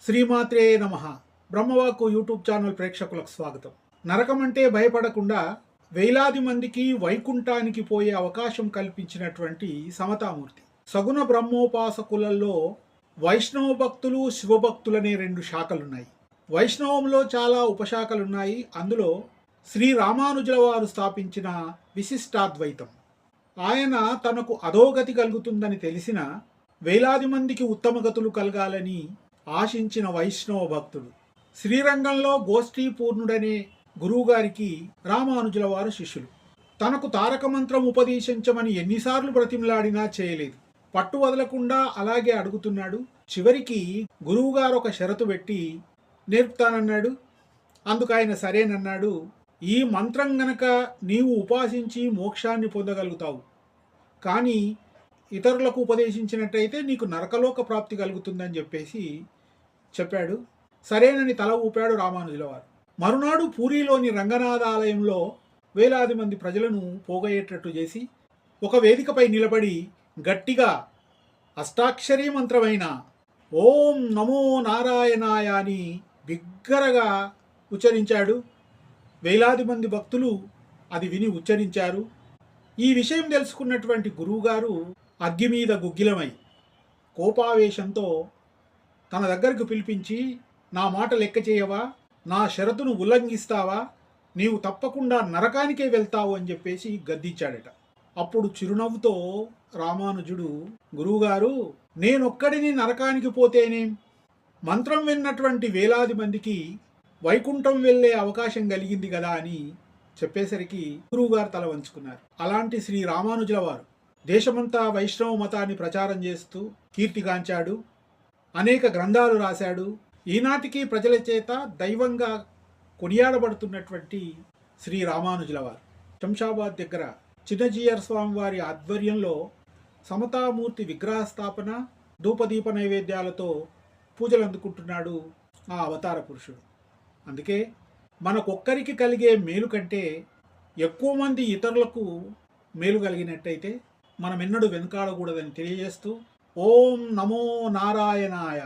శ్రీమాత్రే నమః. బ్రహ్మవాక్కు YouTube channel ప్రేక్షకులకు స్వాగతం. నరకమంటే భయపడకుండా వేలాది మందికి వైకుంఠానికి పోయే అవకాశం కల్పించినటువంటి సమతామూర్తి. సగుణ బ్రహ్మోపాసకులలో వైష్ణవ భక్తులు, శివభక్తులనే రెండు శాఖలున్నాయి. వైష్ణవంలో చాలా ఉపశాఖలున్నాయి. అందులో శ్రీ రామానుజుల వారు స్థాపించిన విశిష్టాద్వైతం. ఆయన తనకు అధోగతి కలుగుతుందని తెలిసిన వేలాది మందికి ఉత్తమ గతులు కలగాలని ఆశించిన వైష్ణవ భక్తుడు. శ్రీరంగంలో గోష్ఠీ పూర్ణుడనే గురువుగారికి రామానుజుల వారు శిష్యులు. తనకు తారక మంత్రం ఉపదేశించమని ఎన్నిసార్లు బ్రతిమలాడినా చేయలేదు. పట్టు వదలకుండా అలాగే అడుగుతున్నాడు. చివరికి గురువుగారు ఒక షరతు పెట్టి నేర్పుతానన్నాడు. అందుకు ఆయన సరేనన్నాడు. ఈ మంత్రం గనక నీవు ఉపాసించి మోక్షాన్ని పొందగలుగుతావు, కానీ ఇతరులకు ఉపదేశించినట్టయితే నీకు నరకలోక ప్రాప్తి కలుగుతుందని చెప్పాడు. సరేనని తల ఊపాడు రామానుజుల వారు. మరునాడు పూరిలోని రంగనాథ ఆలయంలో వేలాది మంది ప్రజలను పోగయ్యేటట్టు చేసి ఒక వేదికపై నిలబడి గట్టిగా అష్టాక్షరీ మంత్రమైన ఓం నమో నారాయణాయ అని బిగ్గరగా ఉచ్చరించాడు. వేలాది మంది భక్తులు అది విని ఉచ్చరించారు. ఈ విషయం తెలుసుకున్నటువంటి గురువుగారు అగ్గి మీద గుగ్గిలమై కోపావేశంతో తన దగ్గరకు పిలిపించి, నా మాట లెక్క చేయవా, నా షరతును ఉల్లంఘిస్తావా, నీవు తప్పకుండా నరకానికే వెళ్తావు అని చెప్పేసి గద్దించాడట. అప్పుడు చిరునవ్వుతో రామానుజుడు, గురువుగారు, నేనొక్కడిని నరకానికి పోతేనేం, మంత్రం విన్నటువంటి వేలాది మందికి వైకుంఠం వెళ్ళే అవకాశం కలిగింది కదా అని చెప్పేసరికి గురువుగారు తల వంచుకున్నారు. అలాంటి శ్రీ రామానుజుల వారు దేశమంతా వైష్ణవ మతాన్ని ప్రచారం చేస్తూ కీర్తిగాంచాడు. అనేక గ్రంథాలు రాశాడు. ఈనాటికి ప్రజల చేత దైవంగా కొనియాడబడుతున్నటువంటి శ్రీ రామానుజుల వారు శంషాబాద్ దగ్గర చిన్నజీయర్ స్వామి వారి ఆధ్వర్యంలో సమతామూర్తి విగ్రహ స్థాపన, ధూపదీప నైవేద్యాలతో పూజలు అందుకుంటున్నాడు ఆ అవతార పురుషుడు. అందుకే మనకొక్కరికి కలిగే మేలు కంటే ఎక్కువ మంది ఇతరులకు మేలు కలిగినట్టయితే మనం ఎన్నడూ వెనుకాడకూడదని తెలియజేస్తూ ఓం నమో నారాయణాయ.